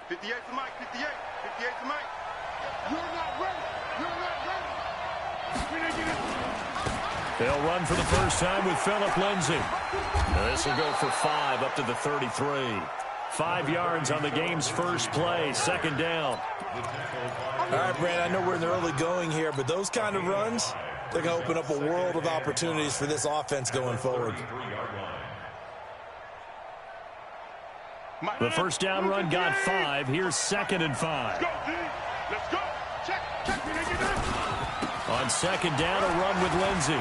58 to Mike, 58. 58 to Mike. You're not ready. You're not ready. They'll run for the first time with Phillip Lindsay. This will go for 5 up to the 33. 5 yards on the game's first play, second down. All right, Brand, I know we're in the early going here, but those kind of runs, they're going to open up a world of opportunities for this offense going forward. The first down run got 5. Here's 2nd and 5. Let's go. Check. On second down, a run with Lindsay.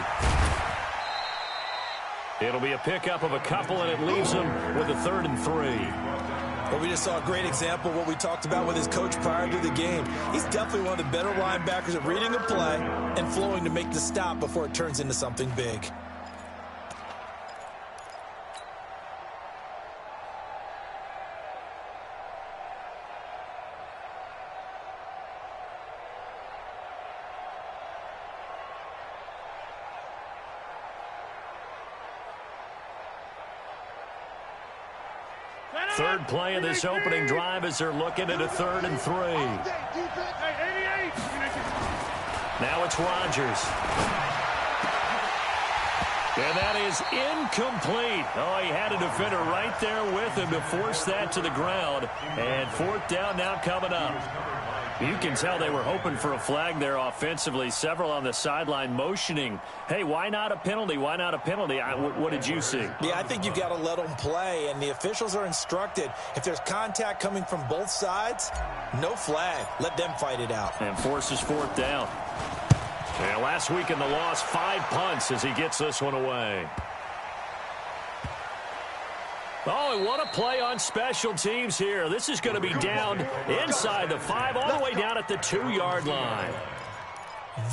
It'll be a pickup of a couple, and it leaves him with a 3rd and 3. Well, we just saw a great example of what we talked about with his coach prior to the game. He's definitely one of the better linebackers at reading a play and flowing to make the stop before it turns into something big. Third play of this opening drive as they're looking at a 3rd and 3. Now it's Rodgers. And that is incomplete. Oh, he had a defender right there with him to force that to the ground. And 4th down now coming up. You can tell they were hoping for a flag there offensively. Several on the sideline motioning, hey, why not a penalty? Why not a penalty? What did you see? Yeah, I think you've got to let them play, and the officials are instructed. If there's contact coming from both sides, no flag. Let them fight it out. And forces 4th down. And last week in the loss, 5 punts as he gets this one away. Oh, and what a play on special teams here. This is going to be down inside the 5, all the way down at the 2-yard line.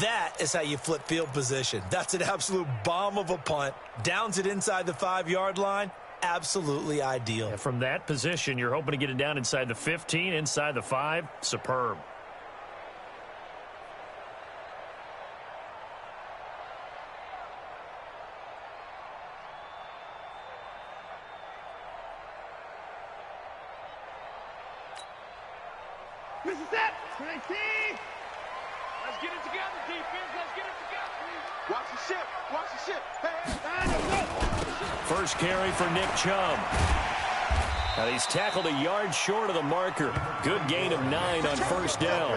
That is how you flip field position. That's an absolute bomb of a punt. Downs it inside the 5-yard line. Absolutely ideal. And from that position, you're hoping to get it down inside the 15, inside the 5. Superb. This is it. 19. Let's get it together, defense. Let's get it together. Watch the ship. Watch the ship. Hey. First carry for Nick Chubb. Now he's tackled a yard short of the marker. Good gain of 9 on first down.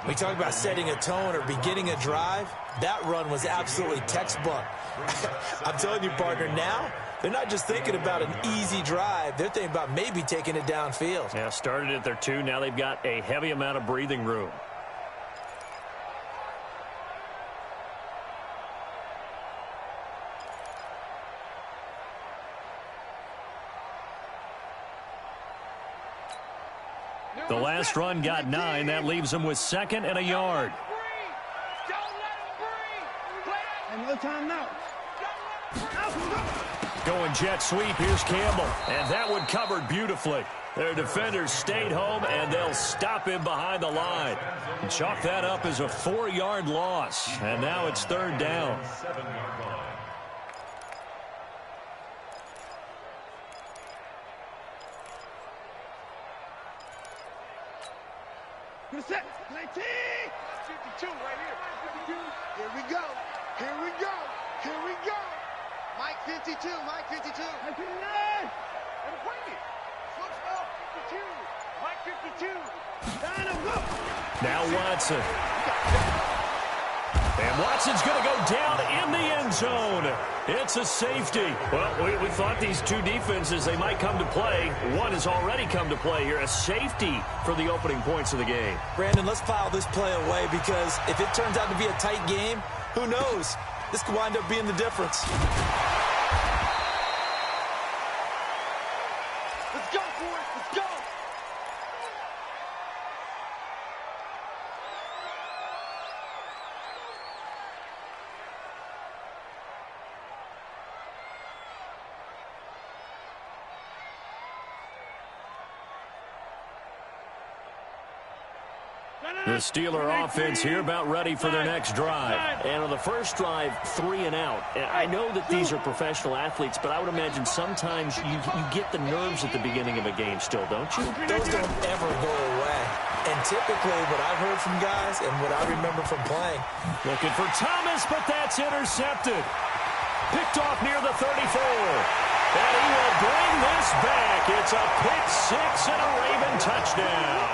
We talk about setting a tone or beginning a drive. That run was absolutely textbook. I'm telling you, partner, now they're not just thinking about an easy drive. They're thinking about maybe taking it downfield. Yeah, started at their 2. Now they've got a heavy amount of breathing room. The last run got 9. That leaves them with 2nd and a yard. No time now. Going jet sweep. Here's Campbell. And that one covered beautifully. Their defenders stayed home, and they'll stop him behind the line. And chalk that up as a 4-yard loss. And now it's 3rd down. Set. 19. 52 right here. 52. Here we go. Here we go. Here we go. Mike 52. Mike 52. 59. And bring it. Switch up. 52. Mike 52. Down go. Now Watson. And Watson's going to go down in the end zone. It's a safety. Well, we thought these two defenses, they might come to play. One has already come to play here. A safety for the opening points of the game. Brandon, let's file this play away because if it turns out to be a tight game, who knows? This could wind up being the difference. Let's go for it. Let's go. The Steeler offense here about ready for their next drive. And on the first drive, 3 and out. I know that these are professional athletes, but I would imagine sometimes you get the nerves at the beginning of a game still, don't you? Those don't ever go away. And typically what I've heard from guys and what I remember from playing. Looking for Thomas, but that's intercepted. Picked off near the 34. And he will bring this back. It's a pick six and a Raven touchdown.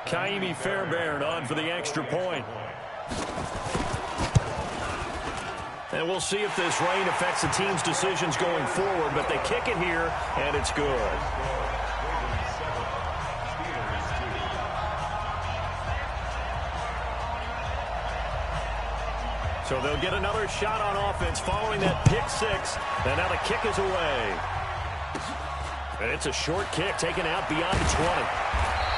Kaimi Fairbairn on for the extra point. And we'll see if this rain affects the team's decisions going forward, but they kick it here, and it's good. So they'll get another shot on offense following that pick six, and now the kick is away. And it's a short kick taken out beyond the 20.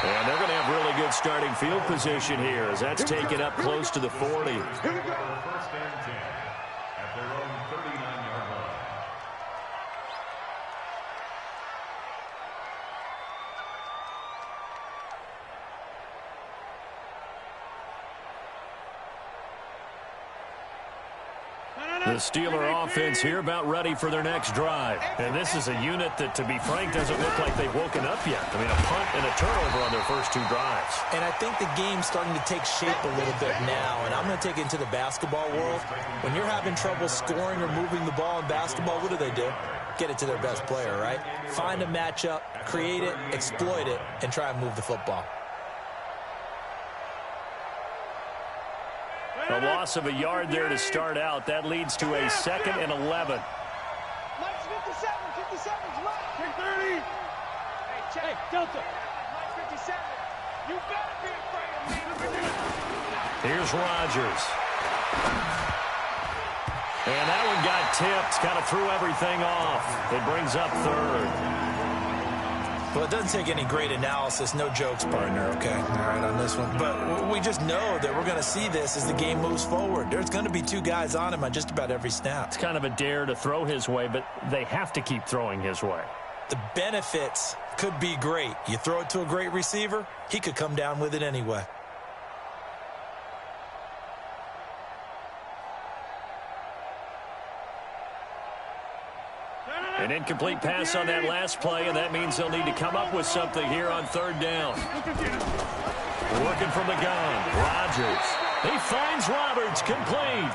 And they're going to have really good starting field position here as that's taken up close to the 40. Here we go. First and 10 at their own 39-yard line. The Steeler offense here about ready for their next drive. And this is a unit that, to be frank, doesn't look like they've woken up yet. I mean, a punt and a turnover on their first 2 drives. And I think the game's starting to take shape a little bit now. And I'm going to take it into the basketball world. When you're having trouble scoring or moving the ball in basketball, what do? Get it to their best player, right? Find a matchup, create it, exploit it, and try and move the football. A loss of a yard there to start out. That leads to a 2nd and 11. Mike's 57. 57's right. Take 30. Hey, check. Hey, Delta. Mike 57. You better be afraid of me. Here's Rodgers. And that one got tipped. Kind of threw everything off. It brings up 3rd. Well, it doesn't take any great analysis. No jokes, partner, okay? All right, on this one. But we just know that we're going to see this as the game moves forward. There's going to be 2 guys on him on just about every snap. It's kind of a dare to throw his way, but they have to keep throwing his way. The benefits could be great. You throw it to a great receiver, he could come down with it anyway. An incomplete pass on that last play, and that means they'll need to come up with something here on 3rd down. Working from the gun, Rodgers. He finds Roberts, complete.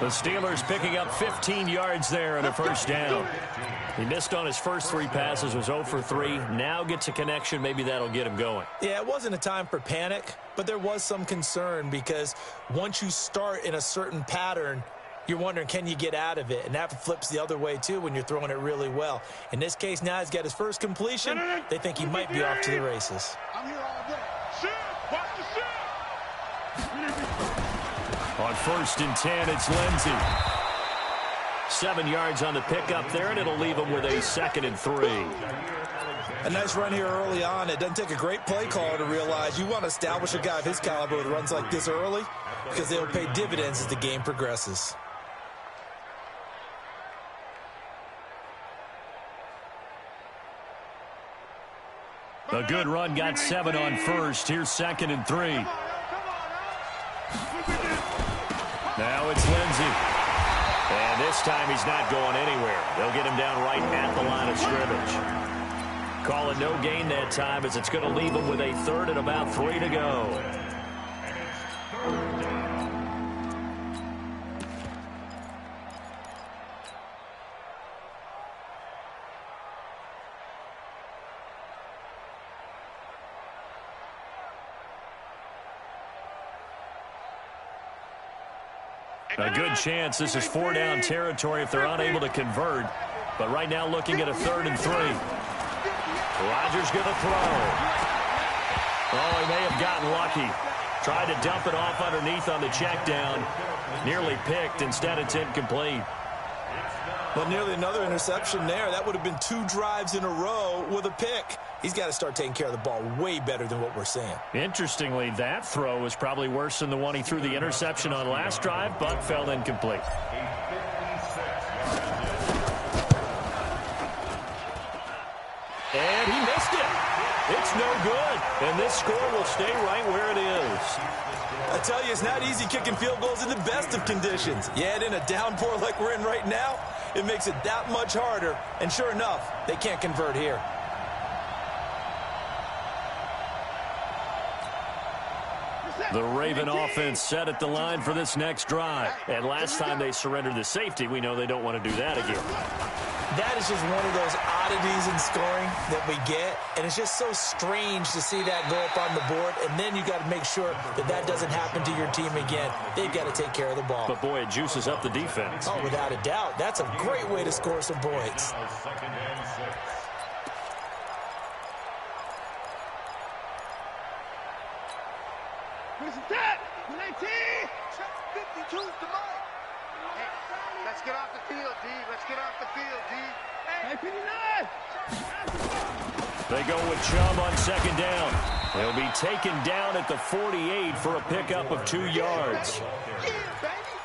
The Steelers picking up 15 yards there and a first down. He missed on his first 3 passes, was 0 for 3. Now gets a connection. Maybe that'll get him going. Yeah, it wasn't a time for panic, but there was some concern because once you start in a certain pattern, you're wondering, can you get out of it? And that flips the other way, too, when you're throwing it really well. In this case, now he's got his first completion. They think he might be off to the races. I'm here all day. Shoot! Watch the shoot! On 1st and 10, it's Lindsey. 7 yards on the pickup there, and it'll leave him with a 2nd and 3. A nice run here early on. It doesn't take a great play caller to realize you want to establish a guy of his caliber with runs like this early because they'll pay dividends as the game progresses. A good run, got 7 on 1st. Here's 2nd and 3. Now it's Lindsey. And this time he's not going anywhere. They'll get him down right at the line of scrimmage. Call it no gain that time as it's going to leave him with a 3rd and about 3 to go. A good chance this is 4-down territory if they're unable to convert. But right now looking at a 3rd and 3. Rodgers going to throw. Oh, he may have gotten lucky. Tried to dump it off underneath on the check down. Nearly picked. Instead, it's incomplete. Well, nearly another interception there. That would have been 2 drives in a row with a pick. He's got to start taking care of the ball way better than what we're seeing. Interestingly, that throw was probably worse than the one he threw the interception on last drive, but fell incomplete. And he missed it. It's no good. And this score will stay right where it is. I tell you, it's not easy kicking field goals in the best of conditions. You add in a downpour like we're in right now, it makes it that much harder. And sure enough, they can't convert here. The Raven offense set at the line for this next drive. And last time they surrendered the safety, we know they don't want to do that again. That is just one of those oddities in scoring that we get, and it's just so strange to see that go up on the board, and then you got to make sure that that doesn't happen to your team again. They've got to take care of the ball. But, boy, it juices up the defense. Oh, without a doubt. That's a great way to score some points. Where's the tap? 19! 52 to Mike. Hey, let's get off the field, D. Let's get off the field, D. Hey, 59! They go with Chubb on second down. They'll be taken down at the 48 for a pickup of 2 yards.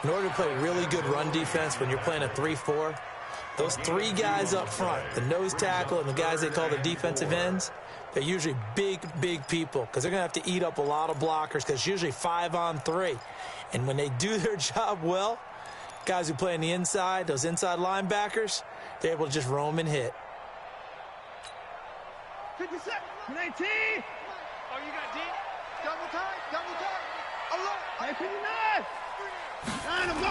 In order to play really good run defense when you're playing a 3-4, those 3 guys up front, the nose tackle and the guys they call the defensive ends, they're usually big, big people because they're going to have to eat up a lot of blockers because it's usually 5-on-3. And when they do their job well, guys who play on the inside, those inside linebackers, they're able to just roam and hit. 57, 19. Oh, you got D? Double time, double time. Allah. 59. 9 go.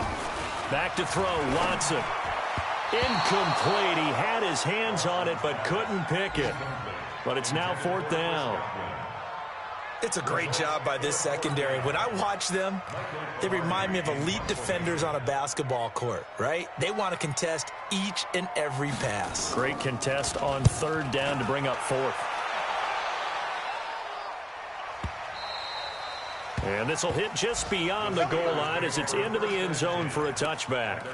Back to throw, Watson. Incomplete. He had his hands on it but couldn't pick it. But it's now 4th down. It's a great job by this secondary. When I watch them, they remind me of elite defenders on a basketball court, right? They want to contest each and every pass. Great contest on 3rd down to bring up 4th. And this will hit just beyond the goal line as it's into the end zone for a touchback.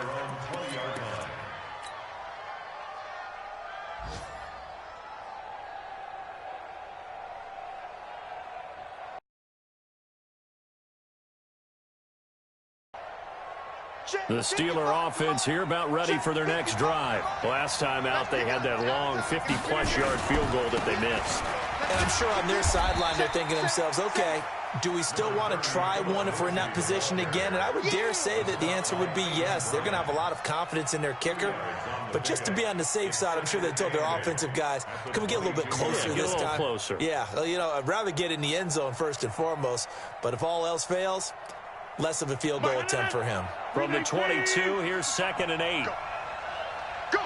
The Steeler offense here about ready for their next drive. Last time out, they had that long 50-plus yard field goal that they missed. And I'm sure on their sideline they're thinking to themselves, okay, do we still want to try one if we're in that position again? And I would dare say that the answer would be yes. They're going to have a lot of confidence in their kicker. But just to be on the safe side, I'm sure they told their offensive guys, can we get a little bit closer this time? Closer. Yeah, well, you know, I'd rather get in the end zone first and foremost. But if all else fails, less of a field goal attempt for him. From the 22, here's 2nd and 8. Go.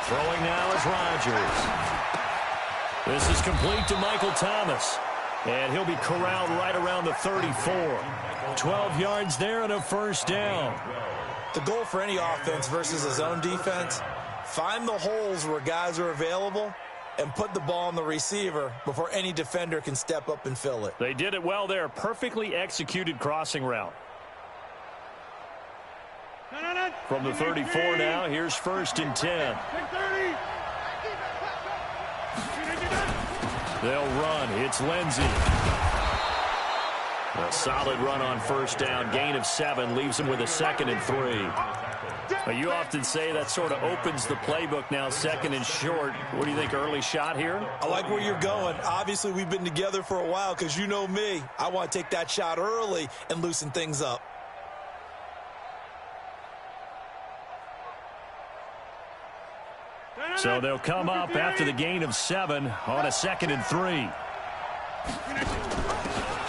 Throwing now is Rodgers. This is complete to Michael Thomas. And he'll be corralled right around the 34. 12 yards there and a 1st down. The goal for any offense versus a zone defense, find the holes where guys are available and put the ball on the receiver before any defender can step up and fill it. They did it well there. Perfectly executed crossing route. From the 34 now, here's 1st and 10. They'll run. It's Lindsey. A solid run on 1st down. Gain of 7 leaves him with a 2nd and 3. Well, you often say that sort of opens the playbook now, 2nd and short. What do you think, early shot here? I like where you're going. Obviously, we've been together for a while because you know me. I want to take that shot early and loosen things up. So they'll come up after the gain of 7 on a 2nd and 3.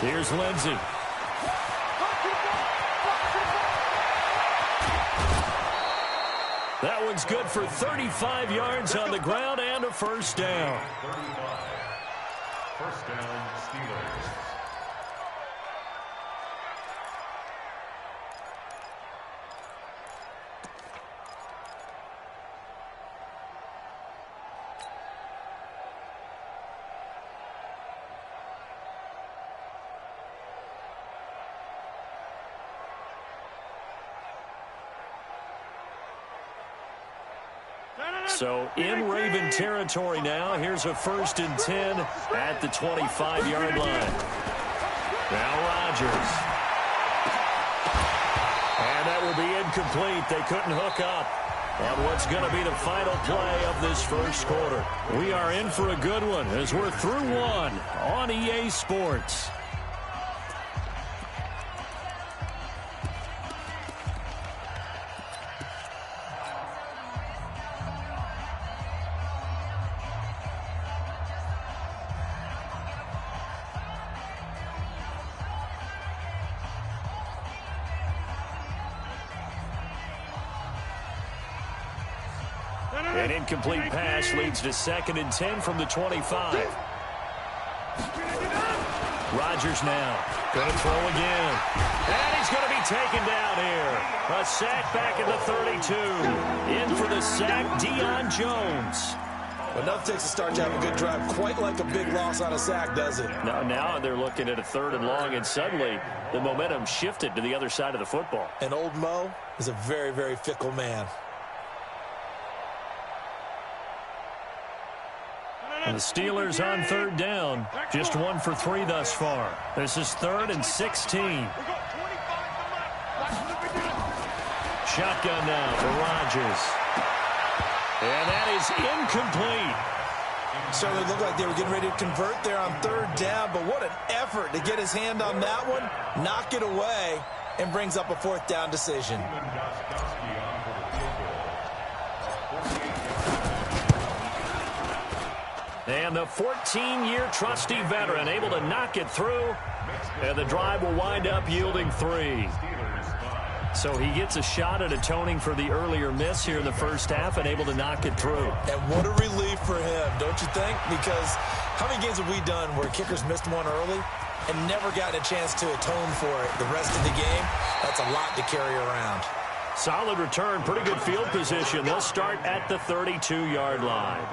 Here's Lindsey. That one's good for 35 yards on the ground and a 1st down. 1st down, Steelers. So in Raven territory now. Here's a 1st and 10 at the 25-yard line. Now Rodgers. And that will be incomplete. They couldn't hook up on what's going to be the final play of this first quarter. We are in for a good one as we're through one on EA Sports. An incomplete pass leads to 2nd and 10 from the 25. Rodgers now going to throw again. And he's going to be taken down here. A sack back at the 32. In for the sack, Deion Jones. Enough takes to start to have a good drive. Quite like a big loss on a sack, does it? Now they're looking at a 3rd and long, and suddenly the momentum shifted to the other side of the football. And old Mo is a very, very fickle man. And the Steelers on 3rd down. Just 1 for 3 thus far. This is 3rd and 16. Shotgun now for Rodgers. And that is incomplete. Certainly looked like they were getting ready to convert there on 3rd down, but what an effort to get his hand on that one, knock it away, and brings up a 4th down decision. And the 14-year trusty veteran able to knock it through. And the drive will wind up yielding 3. So he gets a shot at atoning for the earlier miss here in the first half and able to knock it through. And what a relief for him, don't you think? Because how many games have we done where kickers missed one early and never gotten a chance to atone for it the rest of the game? That's a lot to carry around. Solid return, pretty good field position. They'll start at the 32-yard line.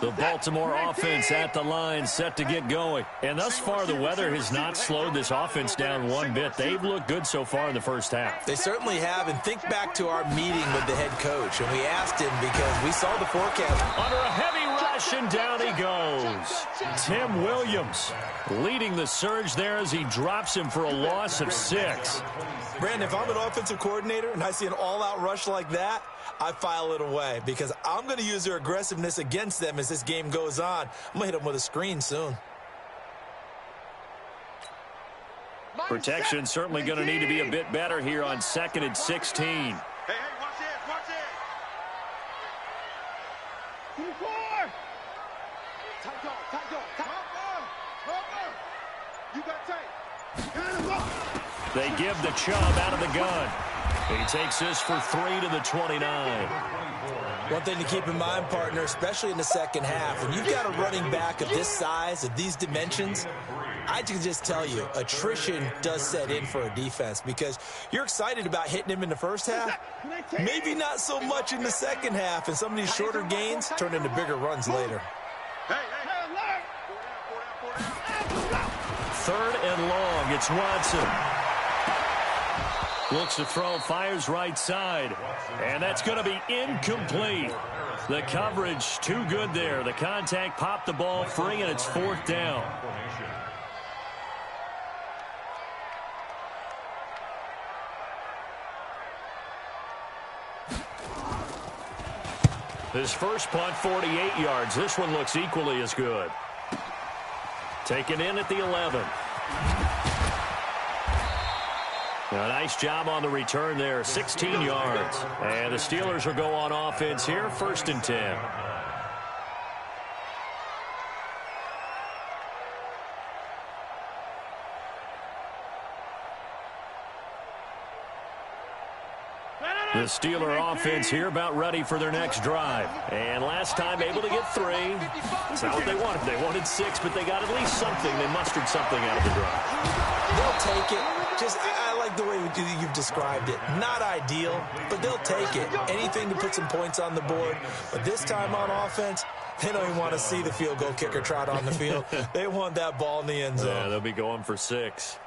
The Baltimore offense at the line, set to get going. And thus far, the weather has not slowed this offense down one bit. They've looked good so far in the first half. They certainly have. And think back to our meeting with the head coach. And we asked him because we saw the forecast. Under a heavy rush, and down he goes. Tim Williams leading the surge there as he drops him for a loss of 6. Brandon, if I'm an offensive coordinator and I see an all-out rush like that, I file it away because I'm going to use their aggressiveness against them as this game goes on. I'm going to hit them with a screen soon. Protection certainly going to need to be a bit better here on 2nd and 16. Hey, watch it, watch it. 24. Tight dog. You got tight. They give the Chubb out of the gun. He takes this for 3 to the 29. One thing to keep in mind, partner, especially in the second half, when you've got a running back of this size, of these dimensions, I can just tell you, attrition does set in for a defense because you're excited about hitting him in the first half, maybe not so much in the second half, and some of these shorter gains turn into bigger runs later. 3rd and long, it's Watson. Looks to throw, fires right side, and that's going to be incomplete. The coverage too good there. The contact popped the ball free, and it's 4th down. His first punt, 48 yards. This one looks equally as good. Taken in at the 11. A nice job on the return there, 16 yards. And the Steelers will go on offense here, 1st and 10. The Steeler offense here about ready for their next drive. And last time able to get 3. It's not what they wanted. They wanted 6, but they got at least something. They mustered something out of the drive. They'll take it. I like the way you've described it. Not ideal, but they'll take it. Anything to put some points on the board. But this time on offense, they don't even want to see the field goal kicker trot on the field. They want that ball in the end zone. Yeah, they'll be going for 6.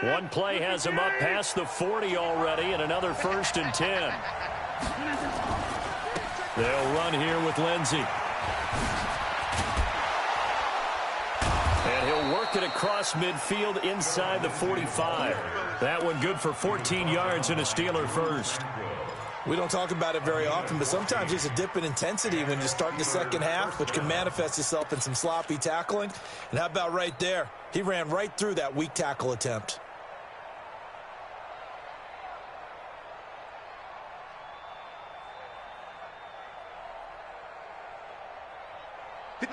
One play has them up past the 40 already, and another 1st and 10. They'll run here with Lindsey. And he'll work it across midfield inside the 45. That one good for 14 yards and a Steeler first. We don't talk about it very often, but sometimes there's a dip in intensity when you start the second half, which can manifest itself in some sloppy tackling. And how about right there? He ran right through that weak tackle attempt.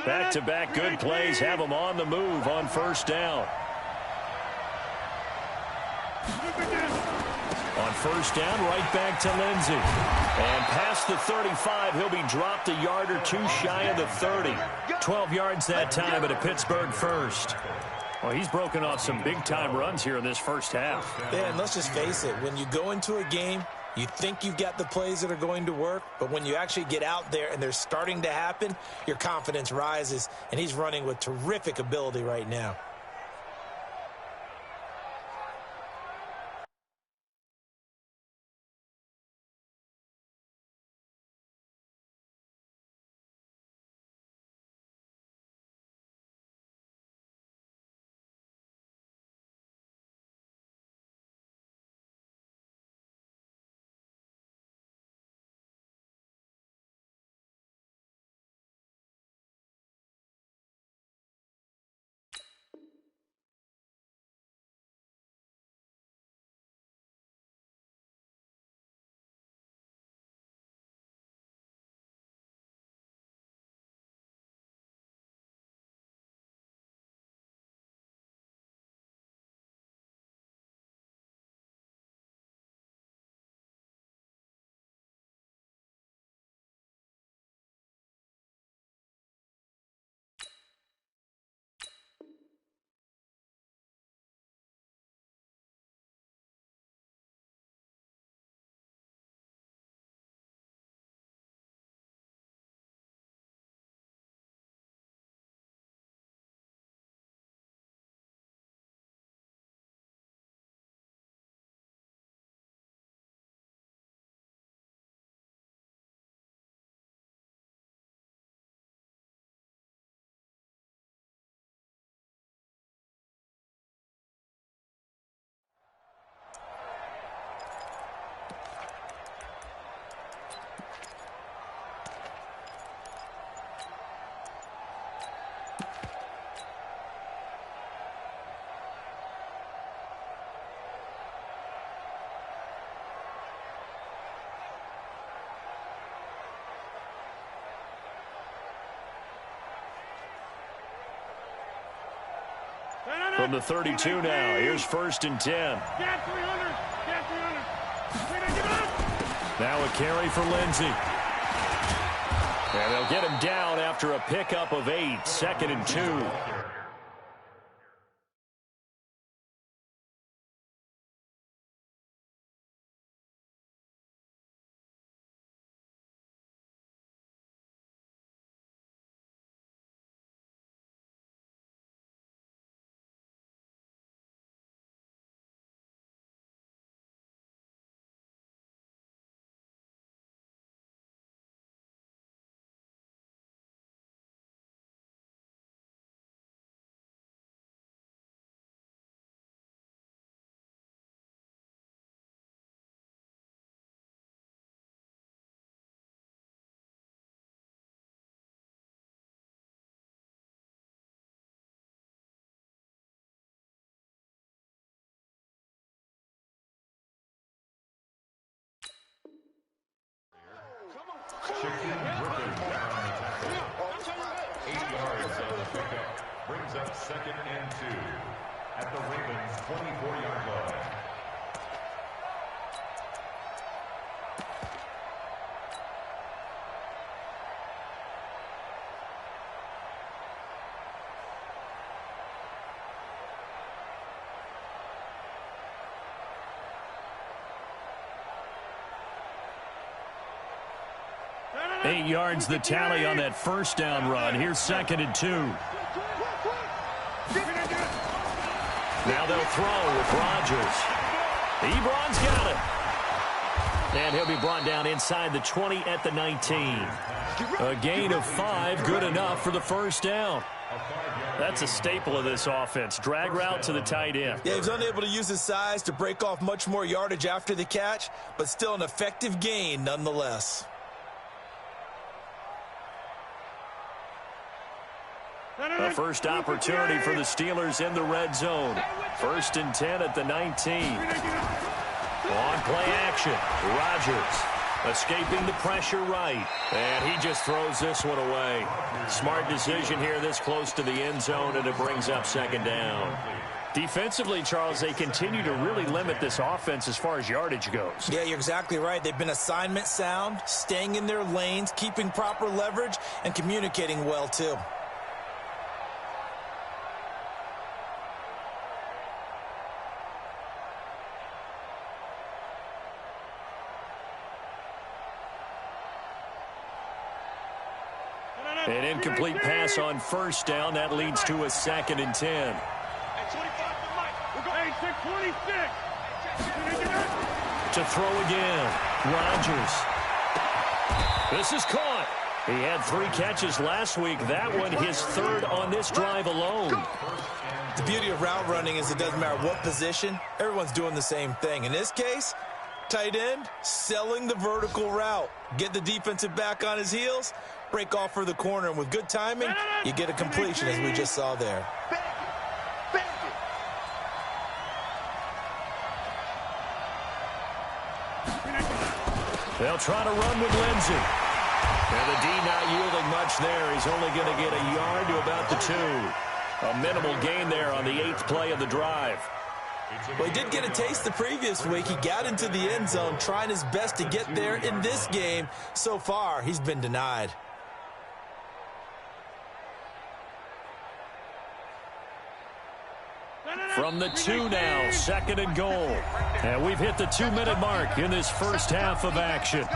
Back-to-back good plays have them on the move on 1st down. On 1st down, right back to Lindsey. And past the 35, he'll be dropped a yard or 2 shy of the 30. 12 yards that time, but a Pittsburgh first. Well, he's broken off some big-time runs here in this first half. Yeah, and let's just face it. When you go into a game, you think you've got the plays that are going to work, but when you actually get out there and they're starting to happen, your confidence rises, and he's running with terrific ability right now. From the 32 now, here's 1st and 10. Now a carry for Lindsey. And they'll get him down after a pickup of 8, 2nd and 2. Chicken Griffin down on the tackle. 8 yards on the pickup. Brings up 2nd and 2 at the Ravens' 24-yard line. 8 yards the tally on that first down run. Here's 2nd and 2. Now they'll throw with Rodgers. Ebron's got it. And he'll be brought down inside the 20 at the 19. A gain of 5, good enough for the first down. That's a staple of this offense. Drag route to the tight end. Yeah, he was unable to use his size to break off much more yardage after the catch, but still an effective gain nonetheless. A first opportunity for the Steelers in the red zone. 1st and 10 at the 19. On play action. Rodgers escaping the pressure right. And he just throws this one away. Smart decision here this close to the end zone, and it brings up 2nd down. Defensively, Charles, they continue to really limit this offense as far as yardage goes. Yeah, you're exactly right. They've been assignment sound, staying in their lanes, keeping proper leverage, and communicating well, too. An incomplete pass on 1st down. That leads to a 2nd and 10. To throw again. Rodgers. This is caught. He had 3 catches last week. That one his 3rd on this drive alone. The beauty of route running is it doesn't matter what position. Everyone's doing the same thing. In this case, tight end, selling the vertical route. Get the defensive back on his heels, break off for the corner, and with good timing, you get a completion as we just saw there. They'll try to run with Lindsey. And the D not yielding much there. He's only going to get a yard to about the 2. A minimal gain there on the 8th play of the drive. Well, he did get a taste the previous week. He got into the end zone, trying his best to get there in this game. So far, he's been denied. From the 2 now, 2nd and goal. And we've hit the 2-minute mark in this first half of action.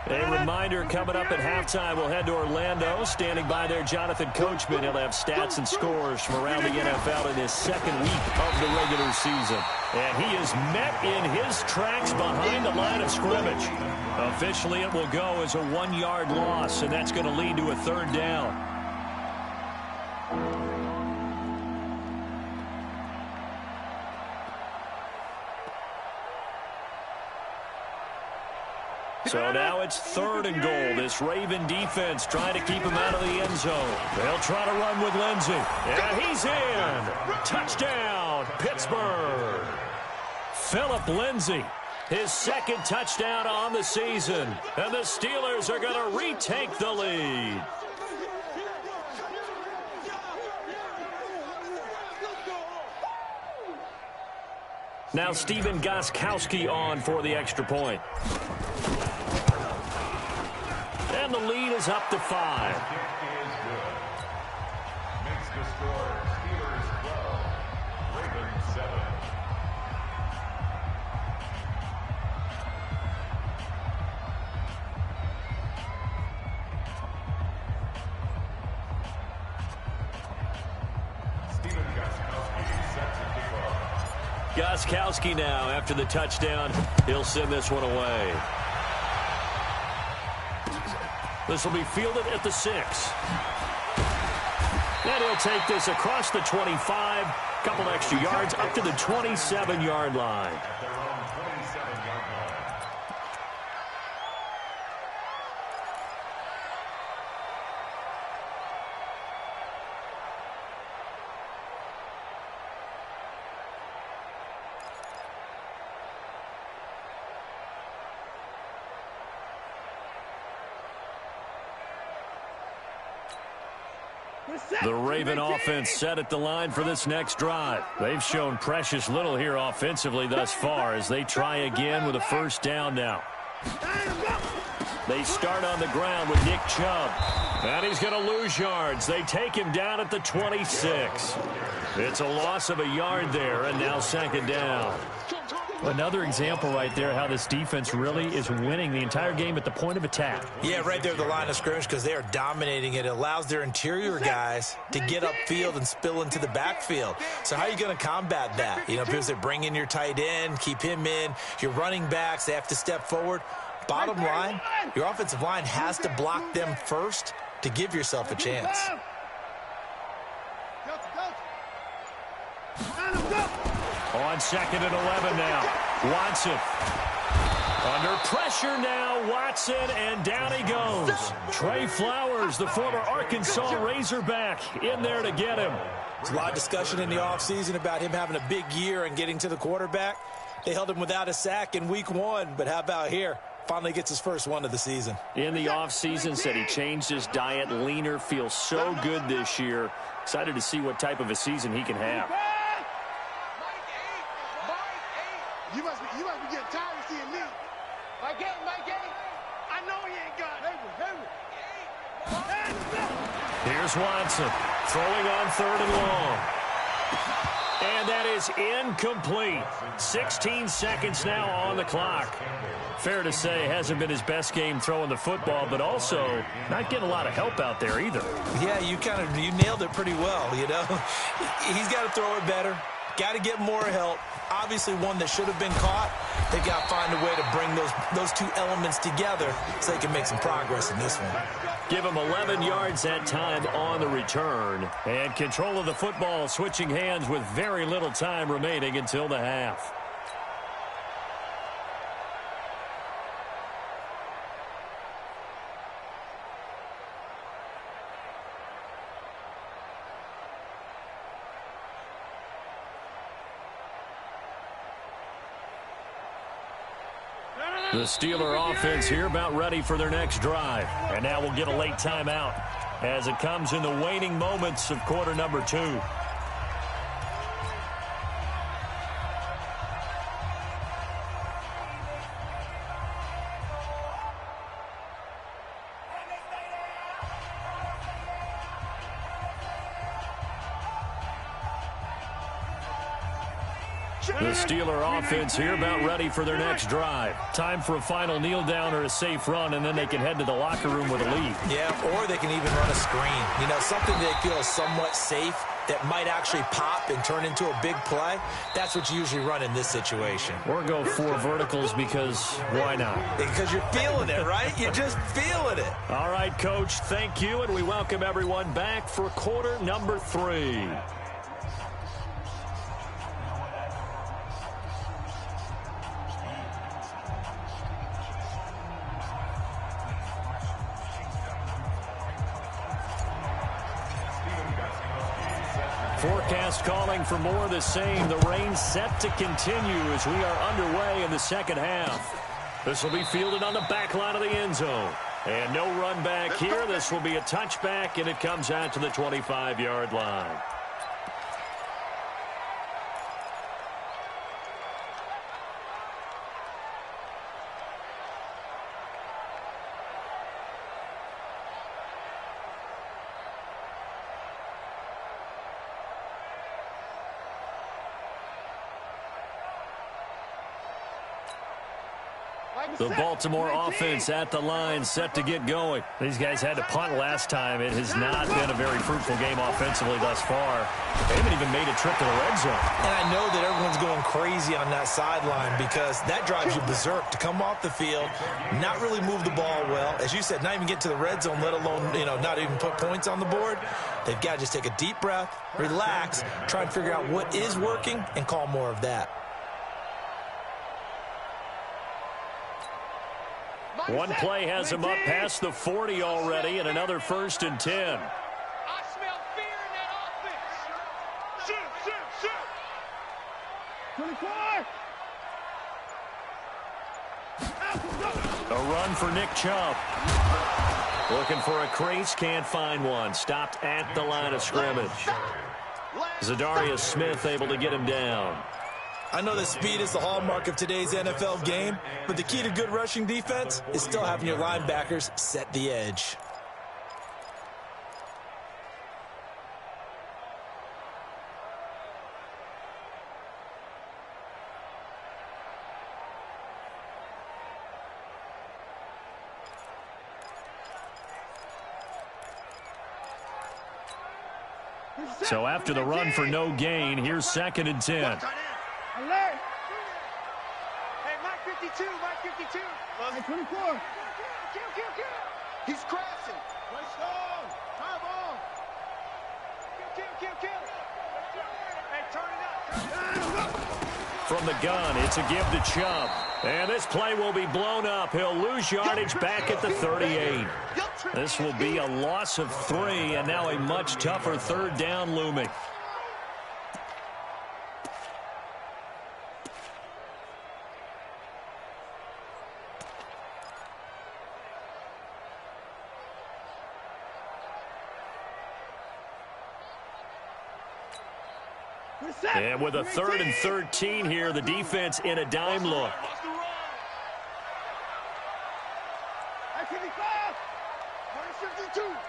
A reminder, coming up at halftime, we'll head to Orlando. Standing by there, Jonathan Coachman. He'll have stats and scores from around the NFL in his 2nd week of the regular season. And he is met in his tracks behind the line of scrimmage. Officially, it will go as a 1-yard loss, and that's going to lead to a 3rd down. So now it's 3rd and goal. This Raven defense trying to keep him out of the end zone. They'll try to run with Lindsey. And he's in. Touchdown, Pittsburgh. Philip Lindsey, his 2nd touchdown on the season. And the Steelers are going to retake the lead. Now Stephen Gostkowski on for the extra point. And the lead is up to 5. Makes the score Steelers 12, Ravens 7. Stephen Gostkowski set to kick off. Gostkowski now, after the touchdown, he'll send this one away. This will be fielded at the 6. And he'll take this across the 25. Couple extra yards up to the 27-yard line. At their own 27-yard line. The Raven offense set at the line for this next drive. They've shown precious little here offensively thus far as they try again with a 1st down now. They start on the ground with Nick Chubb. And he's going to lose yards. They take him down at the 26. It's a loss of a yard there, and now second down. Another example right there how this defense really is winning the entire game at the point of attack. Yeah, right there at the line of scrimmage because they are dominating it. It allows their interior guys to get upfield and spill into the backfield. So how are you going to combat that? You know, people say bring in your tight end, keep him in. Your running backs, they have to step forward. Bottom line, your offensive line has to block them first to give yourself a chance. On 2nd and 11 now. Watson. Under pressure now, Watson, and down he goes. Trey Flowers, the former Arkansas Razorback, in there to get him. There's a lot of discussion in the offseason about him having a big year and getting to the quarterback. They held him without a sack in week 1, but how about here? Finally gets his first one of the season. In the offseason, said he changed his diet, leaner, feels so good this year. Excited to see what type of a season he can have. You must be getting tired of seeing me. Mike 8. I know he ain't got it. Here's Watson throwing on 3rd and long. And that is incomplete. 16 seconds now on the clock. Fair to say, hasn't been his best game throwing the football, but also not getting a lot of help out there either. Yeah, you nailed it pretty well, you know. He's got to throw it better. Got to get more help. Obviously one that should have been caught. They've got to find a way to bring those two elements together so they can make some progress in this one. Give him 11 yards that time on the return. And control of the football switching hands with very little time remaining until the half. The Steeler offense here about ready for their next drive. And now we'll get a late timeout as it comes in the waning moments of quarter number 2. The Steeler offense here about ready for their next drive. Time for a final kneel down or a safe run, and then they can head to the locker room with a lead. Yeah, or they can even run a screen. You know, something they feel is somewhat safe that might actually pop and turn into a big play. That's what you usually run in this situation. Or go 4 verticals because why not? Because you're feeling it, right? You're just feeling it. All right, Coach, thank you, and we welcome everyone back for quarter number 3. Forecast calling for more of the same. The rain set to continue as we are underway in the second half. This will be fielded on the back line of the end zone. And no run back here. This will be a touchback, and it comes out to the 25-yard line. The Baltimore offense at the line, set to get going. These guys had to punt last time. It has not been a very fruitful game offensively thus far. They haven't even made a trip to the red zone. And I know that everyone's going crazy on that sideline because that drives you berserk to come off the field, not really move the ball well. As you said, not even get to the red zone, let alone, you know, not even put points on the board. They've got to just take a deep breath, relax, try and figure out what is working and call more of that. One play has him up past the 40 already, and another 1st and 10. I smell fear in that offense. Shoot. 24. A run for Nick Chubb. Looking for a crease, can't find one. Stopped at the line of scrimmage. Zadarius Smith able to get him down. I know that speed is the hallmark of today's NFL game, but the key to good rushing defense is still having your linebackers set the edge. So after the run for no gain, here's 2nd and 10. Alert! Hey, Mike 52, Mike 52. Mike 24. Kill. He's crashing. Play strong. High ball. Kill. Hey, turn it up. From the gun, it's a give to Chubb. And this play will be blown up. He'll lose yardage back at the 38. This will be a loss of 3, and now a much tougher 3rd down looming. And with a 3rd and 13 here, the defense in a dime look.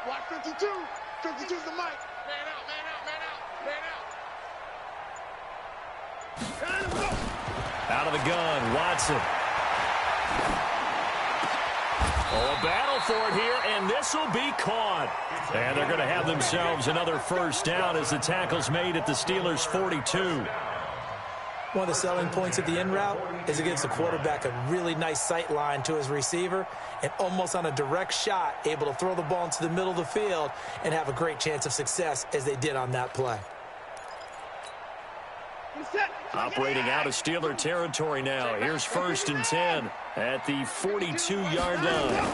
Watch 52. 52's the mic. Man out. Out of the gun, Watson. Oh, a battle for it here, and this will be caught. And they're going to have themselves another 1st down as the tackle's made at the Steelers' 42. One of the selling points of the in route is it gives the quarterback a really nice sight line to his receiver and almost on a direct shot able to throw the ball into the middle of the field and have a great chance of success as they did on that play. Operating out of Steeler territory now. Here's 1st and 10 at the 42-yard line.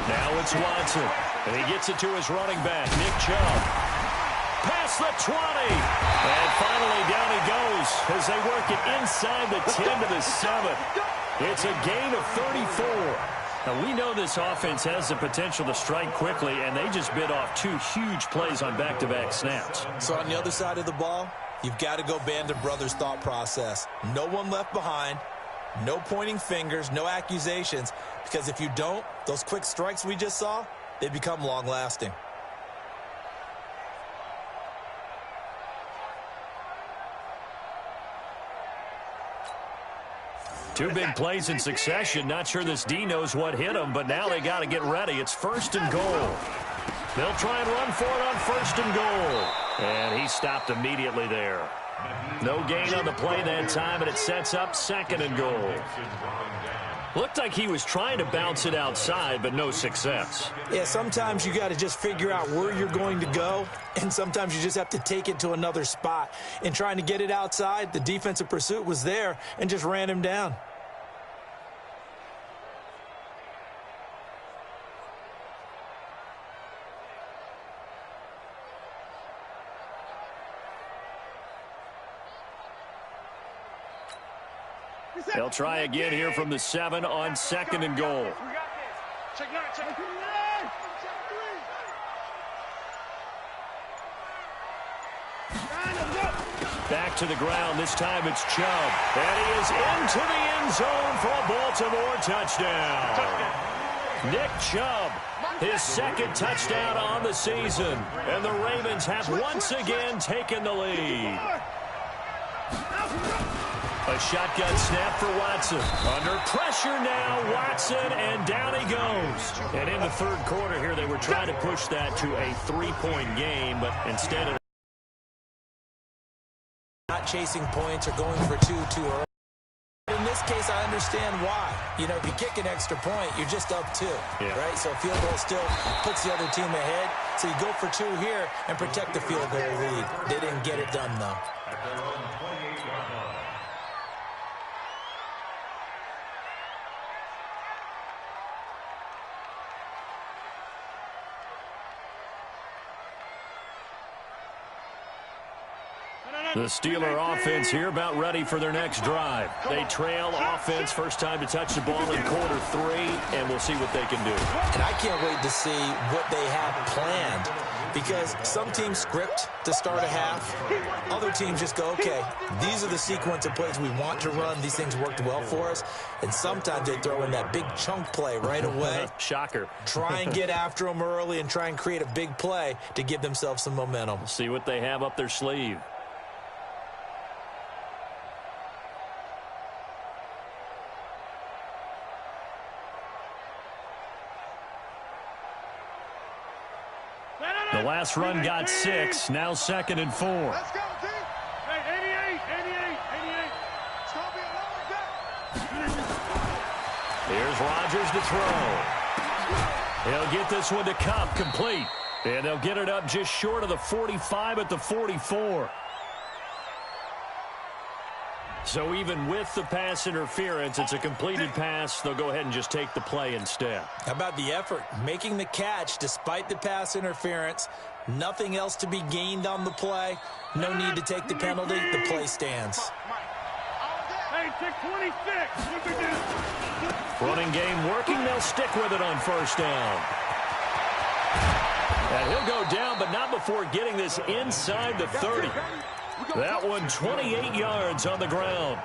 Now it's Watson, and he gets it to his running back, Nick Chubb. Past the 20, and finally down he goes as they work it inside the 10 to the 7. It's a gain of 34. Now, we know this offense has the potential to strike quickly, and they just bit off 2 huge plays on back-to-back snaps. So on the other side of the ball, you've got to go Band of Brothers thought process. No one left behind, no pointing fingers, no accusations, because if you don't, those quick strikes we just saw, they become long-lasting. Two big plays in succession. Not sure this D knows what hit him, but now they got to get ready. It's 1st and goal. They'll try and run for it on 1st and goal. And he stopped immediately there. No gain on the play that time, and it sets up 2nd and goal. Looked like he was trying to bounce it outside, but no success. Yeah, sometimes you got to just figure out where you're going to go, and sometimes you just have to take it to another spot. In trying to get it outside, the defensive pursuit was there and just ran him down. They'll try again here from the 7 on 2nd and goal. Back to the ground. This time it's Chubb. And he is into the end zone for a Baltimore touchdown. Nick Chubb, his 2nd touchdown on the season. And the Ravens have once again taken the lead. A shotgun snap for Watson. Under pressure now, Watson, and down he goes. And in the 3rd quarter here, they were trying to push that to a 3-point game, but instead of not chasing points or going for two too early. In this case, I understand why. You know, if you kick an extra point, you're just up 2, right? So a field goal still puts the other team ahead. So you go for 2 here and protect the field goal lead. They didn't get it done, though. The Steeler offense here about ready for their next drive. They trail offense, first time to touch the ball in quarter 3, and we'll see what they can do. And I can't wait to see what they have planned. because some teams script to start a half. Other teams just go, okay, these are the sequence of plays we want to run. These things worked well for us. And sometimes they throw in that big chunk play right away. Shocker. Try and get after them early and try and create a big play to give themselves some momentum. See what they have up their sleeve. The last run got 6, now 2nd and 4. Let's go, D. Hey, 88. It's going to be a long day. Here's Rodgers to throw. He'll get this one to Cup, complete. And they'll get it up just short of the 45 at the 44. So even with the pass interference, it's a completed pass. They'll go ahead and just take the play instead. How about the effort? Making the catch despite the pass interference. Nothing else to be gained on the play. No need to take the penalty. The play stands. Hey, 626. Running game working. They'll stick with it on first down. And he'll go down, but not before getting this inside the 30. That one 28 yards on the ground.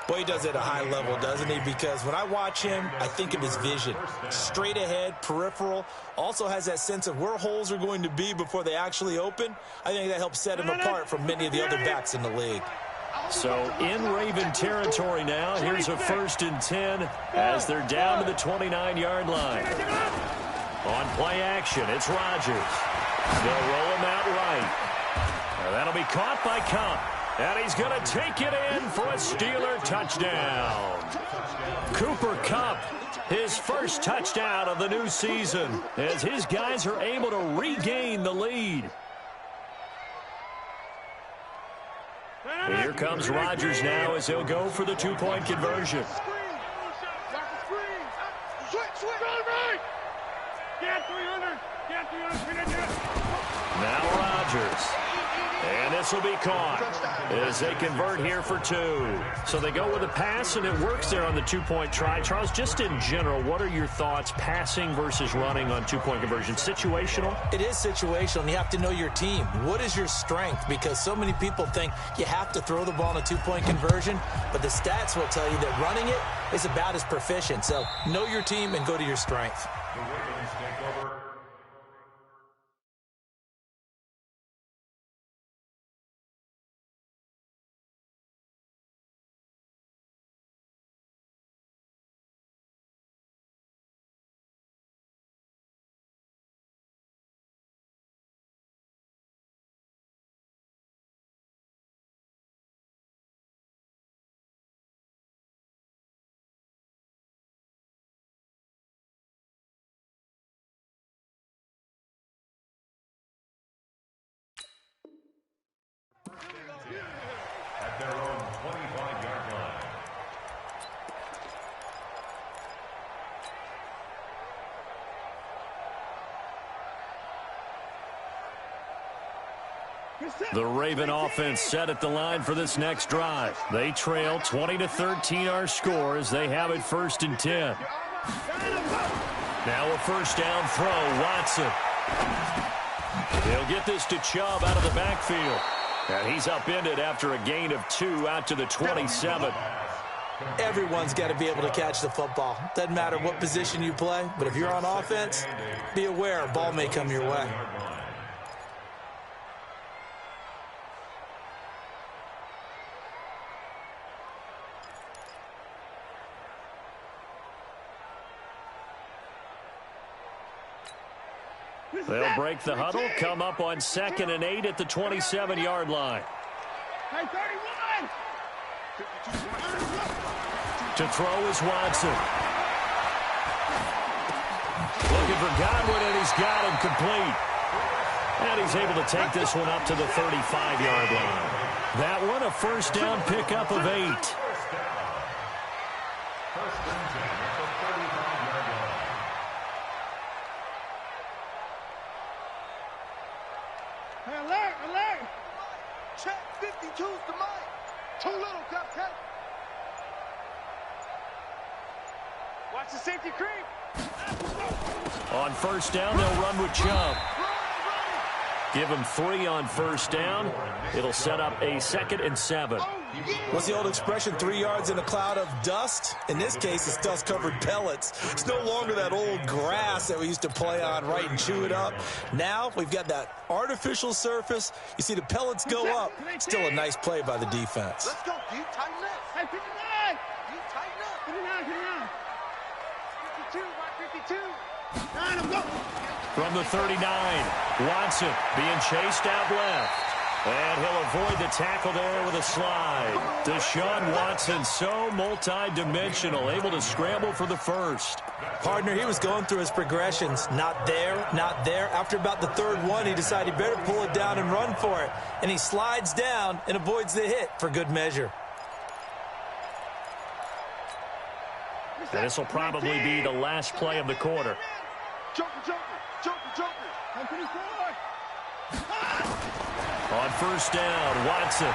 Boy, he does it at a high level, doesn't he? Because when I watch him, I think of his vision. Straight ahead, peripheral. Also has that sense of where holes are going to be before they actually open. I think that helps set him apart from many of the other backs in the league. So in Raven territory now, here's a 1st and 10 as they're down to the 29-yard line. On play action, it's Rodgers. They'll roll him out right. That'll be caught by Cup. And he's going to take it in for a Steeler touchdown. Cooper Kupp, his first touchdown of the new season, as his guys are able to regain the lead. Here comes Rodgers now as he'll go for the 2-point conversion. Now Rodgers. And this will be caught as they convert here for 2. So they go with a pass, and it works there on the 2-point try. Charles, just in general, what are your thoughts passing versus running on 2-point conversion? Situational? It is situational, and you have to know your team. What is your strength? Because so many people think you have to throw the ball in a 2-point conversion, but the stats will tell you that running it is about as proficient. So know your team and go to your strength. The Ravens take over. At their own 25-yard line. The Raven offense set at the line for this next drive. They trail 20-13 our score as they have it 1st and 10. Now a first down throw, Watson. He'll get this to Chubb out of the backfield. And he's upended after a gain of 2 out to the 27. Everyone's got to be able to catch the football. Doesn't matter what position you play, but if you're on offense, be aware a ball may come your way. They'll break the huddle, come up on 2nd and 8 at the 27-yard line. To throw is Watson. Looking for Godwin, and he's got him complete. And he's able to take this one up to the 35-yard line. That one a first down pickup of 8. Alert! Check 52's the mic. Too little, Cupcake. Watch the safety creep. On first down, they'll run with Chubb. Give him 3 on first down. It'll set up a 2nd and 7. What's the old expression, 3 yards in a cloud of dust? In this case, it's dust-covered pellets. It's no longer that old grass that we used to play on, right, and chew it up. Now we've got that artificial surface. You see the pellets go up. Still a nice play by the defense. Let's go, dude. Tighten up. Hey, 59. You tighten up. 59. 52, Mike 52. From the 39, Watson being chased out left. And he'll avoid the tackle there with a slide. Deshaun Watson, so multi-dimensional, able to scramble for the first. Partner, he was going through his progressions. Not there, not there. After about the 3rd one, he decided he better pull it down and run for it. And he slides down and avoids the hit for good measure. And this will probably be the last play of the quarter. On first down, Watson.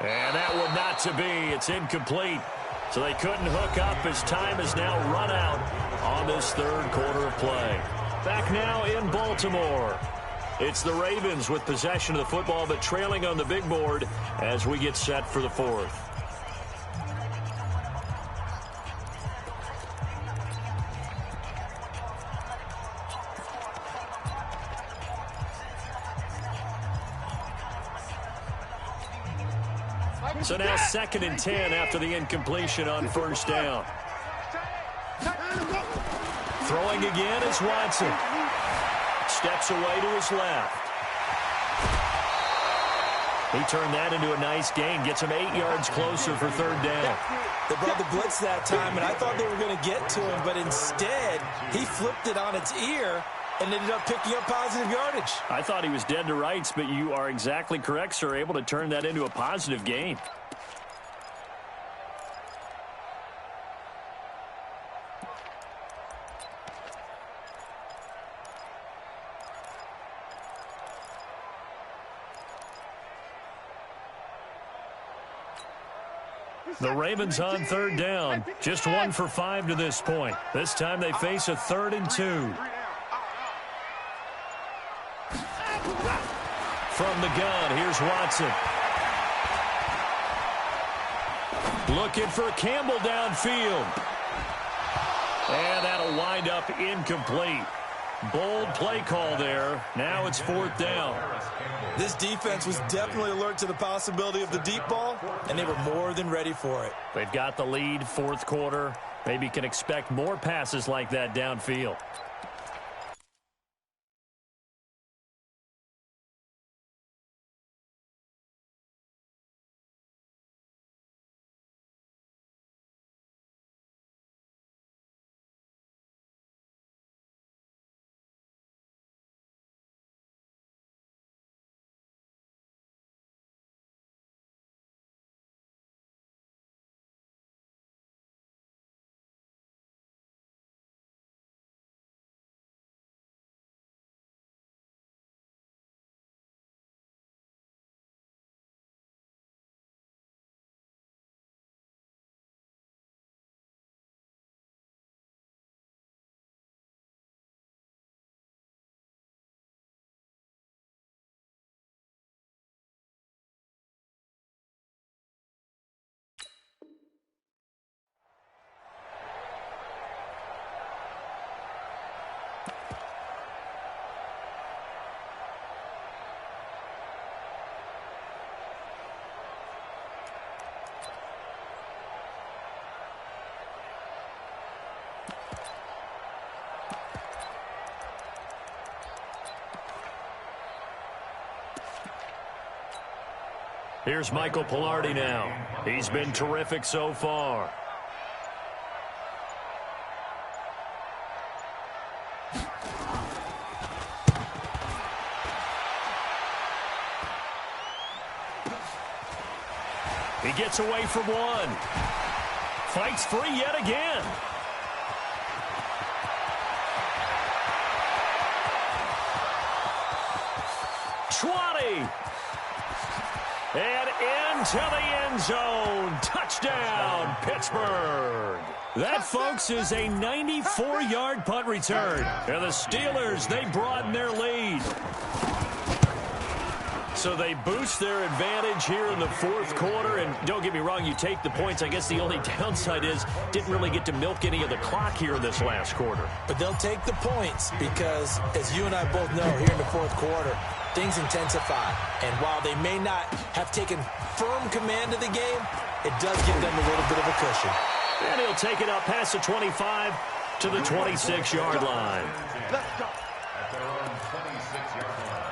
And that one not to be. It's incomplete. So they couldn't hook up as time has now run out on this 3rd quarter of play. Back now in Baltimore. It's the Ravens with possession of the football, but trailing on the big board as we get set for the 4th. So now 2nd and 10 after the incompletion on first down. Throwing again is Watson. Steps away to his left. He turned that into a nice gain. Gets him 8 yards closer for 3rd down. They brought the blitz that time, and I thought they were going to get to him, but instead he flipped it on its ear and ended up picking up positive yardage. I thought he was dead to rights, but you are exactly correct, sir. Able to turn that into a positive gain. The Ravens on 3rd down. Just 1 for 5 to this point. This time they face a 3rd and 2. From the gun, here's Watson. Looking for Campbell downfield. And that'll wind up incomplete. Bold play call there. Now it's 4th down. This defense was definitely alert to the possibility of the deep ball, and they were more than ready for it. They've got the lead, 4th quarter. Maybe can expect more passes like that downfield. Here's Michael Pilardi now. He's been terrific so far. He gets away from one. Fights free yet again. And into the end zone. Touchdown, Pittsburgh. That, folks, is a 94-yard punt return. And the Steelers, they broaden their lead. So they boost their advantage here in the fourth quarter. And don't get me wrong, you take the points. I guess the only downside is didn't really get to milk any of the clock here in this last quarter. But they'll take the points because, as you and I both know, here in the fourth quarter, things intensify. And while they may not have taken firm command of the game, it does give them a little bit of a cushion. And he'll take it up past the 25 to the 26-yard line. Let's go. At their own 26-yard line.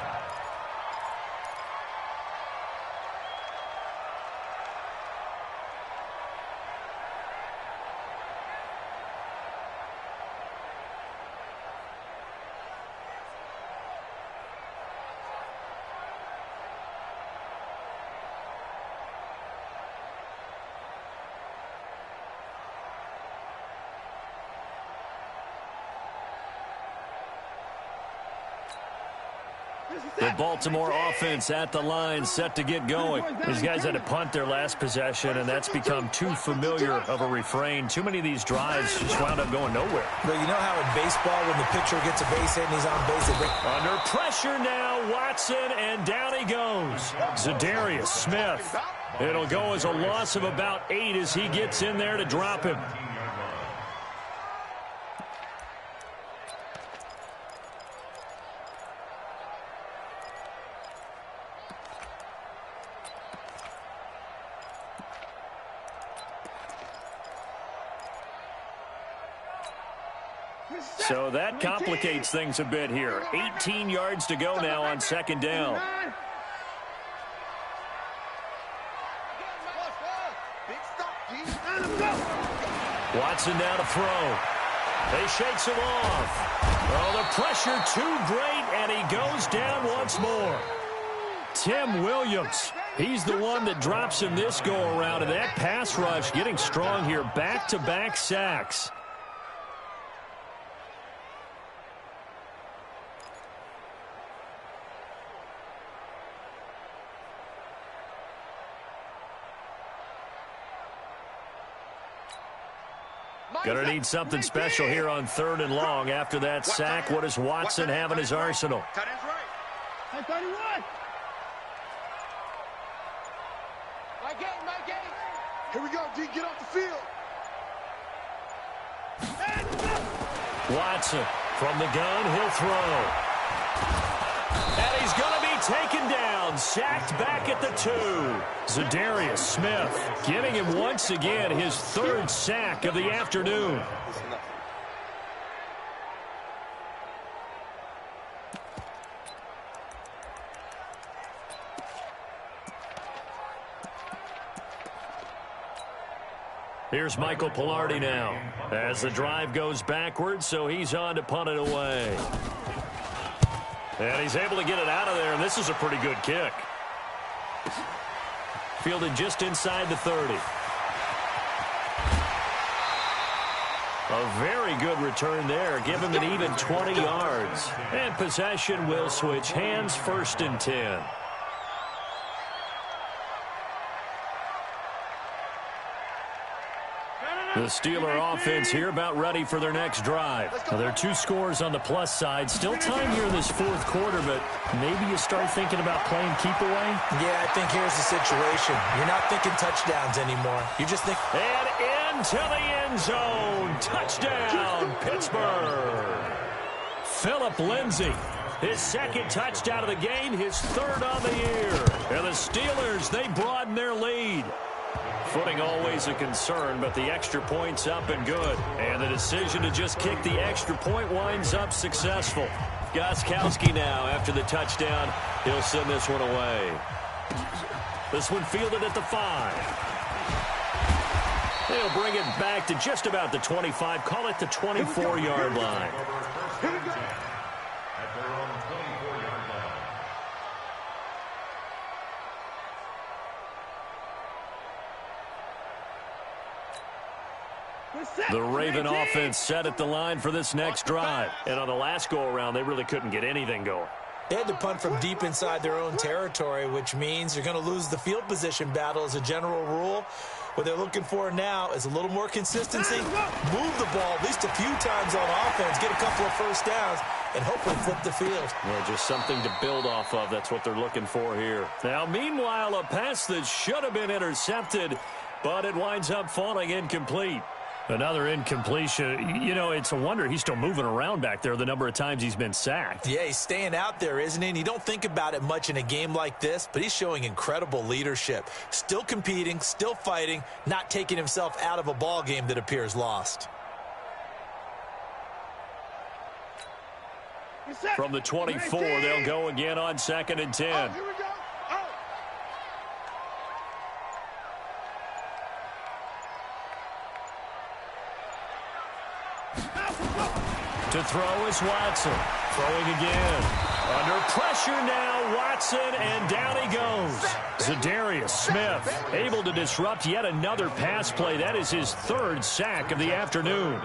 The Baltimore offense at the line, set to get going. These guys had to punt their last possession, and that's become too familiar of a refrain. Too many of these drives just wound up going nowhere. But you know how in baseball, when the pitcher gets a base hit and he's on base, they bring... Under pressure now, Watson, and down he goes. Zadarius Smith. It'll go as a loss of about 8 as he gets in there to drop him. So that complicates things a bit here. 18 yards to go now on second down. Watson now to throw. He shakes him off. Oh, the pressure too great, and he goes down once more. Tim Williams, he's the one that drops him this go-around, and that pass rush getting strong here. Back-to-back sacks. Gonna need something special here on 3rd and long. After that sack, what does Watson have in his arsenal? Tight end's right. 31. My game. Here we go, D. Get off the field. Watson from the gun, he'll throw. And he's going to be taken down, sacked back at the 2. Zadarius Smith giving him once again his 3rd sack of the afternoon. Here's Michael Pilardi now as the drive goes backwards, so he's on to punt it away. And he's able to get it out of there, and this is a pretty good kick. Fielded just inside the 30. A very good return there. Give him an even 20 yards. And possession will switch hands, 1st and 10. The Steeler offense here about ready for their next drive. Now, there are 2 scores on the plus side. Still time here in this fourth quarter, but maybe you start thinking about playing keep away? Yeah, I think here's the situation. You're not thinking touchdowns anymore. You just think... And into the end zone. Touchdown, Pittsburgh. Phillip Lindsay. His 2nd touchdown of the game, his 3rd on the year. And the Steelers, they broaden their lead. Footing always a concern, but the extra point's up and good. And the decision to just kick the extra point winds up successful. Gostkowski now, after the touchdown, he'll send this one away. This one fielded at the 5. He'll bring it back to just about the 25. Call it the 24-yard line. At their own 24-yard line. The Raven offense set at the line for this next drive. And on the last go-around, they really couldn't get anything going. They had to punt from deep inside their own territory, which means you're going to lose the field position battle as a general rule. What they're looking for now is a little more consistency, move the ball at least a few times on offense, get a couple of first downs, and hopefully flip the field. Yeah, just something to build off of. That's what they're looking for here. Now, meanwhile, a pass that should have been intercepted, but it winds up falling incomplete. Another incompletion. You know, it's a wonder he's still moving around back there the number of times he's been sacked. Yeah, he's staying out there, isn't he? And you don't think about it much in a game like this, but he's showing incredible leadership. Still competing, still fighting, not taking himself out of a ball game that appears lost. From the 24, they'll go again on 2nd and 10. Oh, here we go. Oh. To throw is Watson. Throwing again. Under pressure now, Watson, and down he goes. Zadarius Smith able to disrupt yet another pass play. That is his 3rd sack of the afternoon.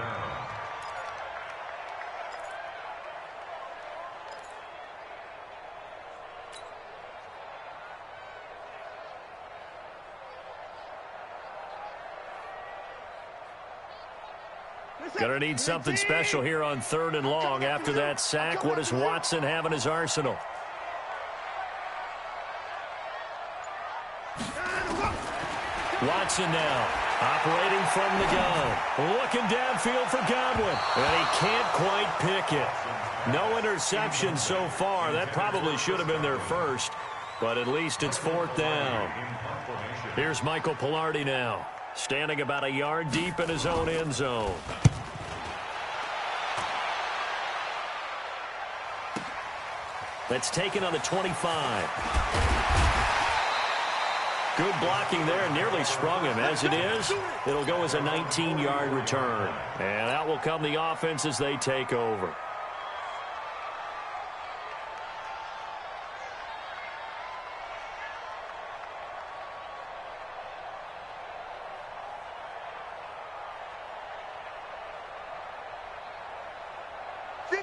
Going to need something special here on 3rd and long. After that sack, what does Watson have in his arsenal? Watson now, operating from the gun. Looking downfield for Godwin, and he can't quite pick it. No interception so far. That probably should have been their first, but at least it's 4th down. Here's Michael Pilardi now, standing about a yard deep in his own end zone. That's taken on the 25. Good blocking there, nearly sprung him. As it is, it'll go as a 19-yard return. And out will come the offense as they take over.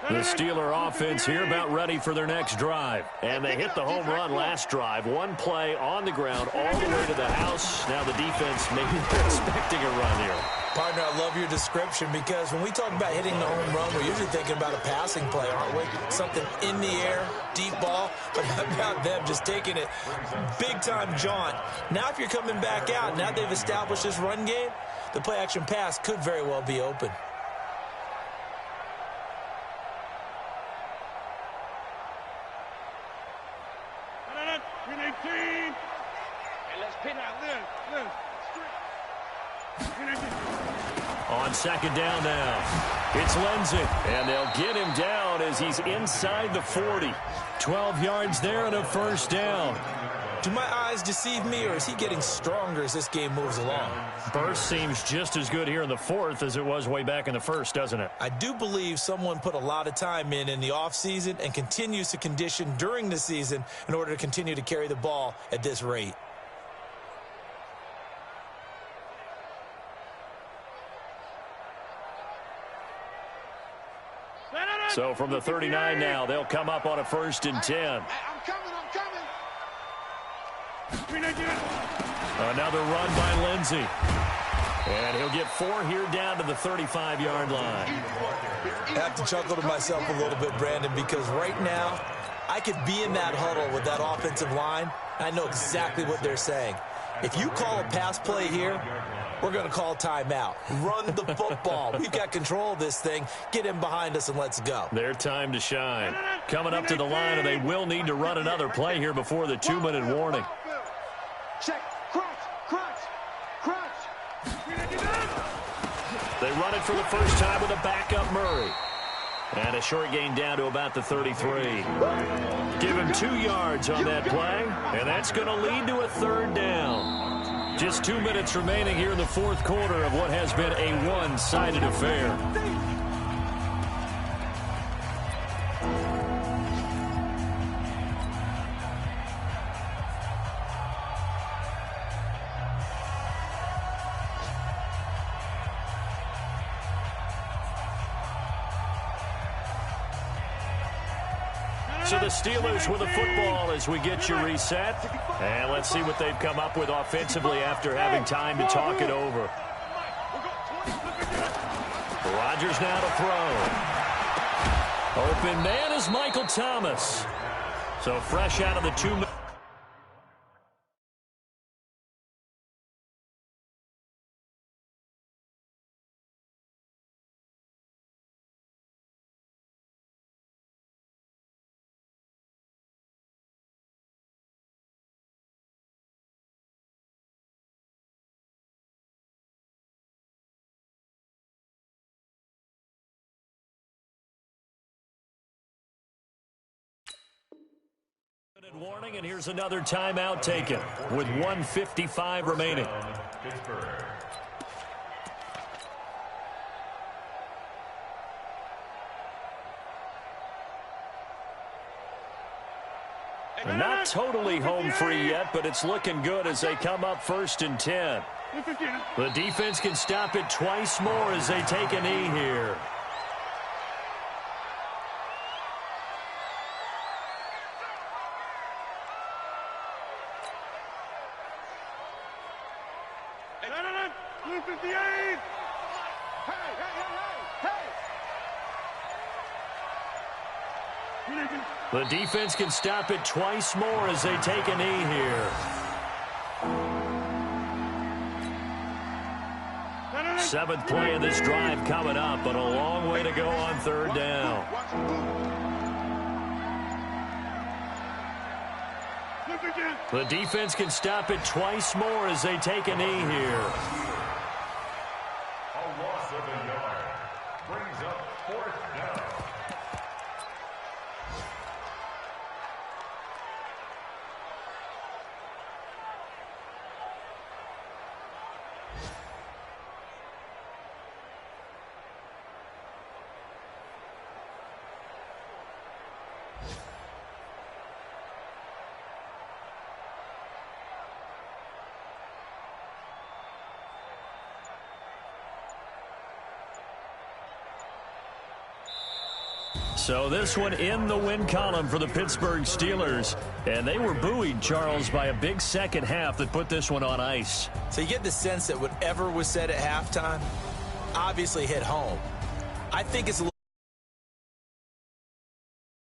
The Steeler offense here about ready for their next drive. And they hit the home run last drive. One play on the ground all the way to the house. Now the defense maybe they're expecting a run here. Partner, I love your description because when we talk about hitting the home run, we're usually thinking about a passing play, aren't we? Something in the air, deep ball. But how about them just taking it big-time jaunt? Now if you're coming back out, now they've established this run game, the play-action pass could very well be open. On 2nd down now, it's Lindsey, and they'll get him down as he's inside the 40. 12 yards there and a 1st down. Do my eyes deceive me, or is he getting stronger as this game moves along? Burst seems just as good here in the 4th as it was way back in the 1st, doesn't it? I do believe someone put a lot of time in the offseason and continues to condition during the season in order to continue to carry the ball at this rate. So from the 39 now, they'll come up on a 1st and 10. I'm coming. Another run by Lindsey. And he'll get 4 here down to the 35-yard line. I have to chuckle to myself a little bit, Brandon, because right now I could be in that huddle with that offensive line. I know exactly what they're saying. If you call a pass play here, we're going to call timeout. Run the football. We've got control of this thing. Get in behind us and let's go. Their time to shine. Coming up to the line, and they will need to run another play here before the 2-minute warning. Check. Crunch. They run it for the first time with a backup Murray. And a short gain down to about the 33. Give him 2 yards on that play, and that's going to lead to a 3rd down. Just 2 minutes remaining here in the 4th quarter of what has been a one-sided affair. So the Steelers with the football as we get you reset. And let's see what they've come up with offensively after having time to talk it over. Rodgers now to throw. Open man is Michael Thomas. So fresh out of the 2 minutes. Warning, and here's another timeout taken with 1:55 remaining. They're not totally home free yet, but it's looking good as they come up 1st and 10. The defense can stop it twice more as they take a knee here. The defense can stop it twice more as they take a knee here. Seventh play of this drive coming up, but a long way to go on 3rd down. The defense can stop it twice more as they take a knee here. A loss of a yard brings up 4th down. So this one in the win column for the Pittsburgh Steelers. And they were buoyed, Charles, by a big second half that put this one on ice. So you get the sense that whatever was said at halftime obviously hit home. I think it's a little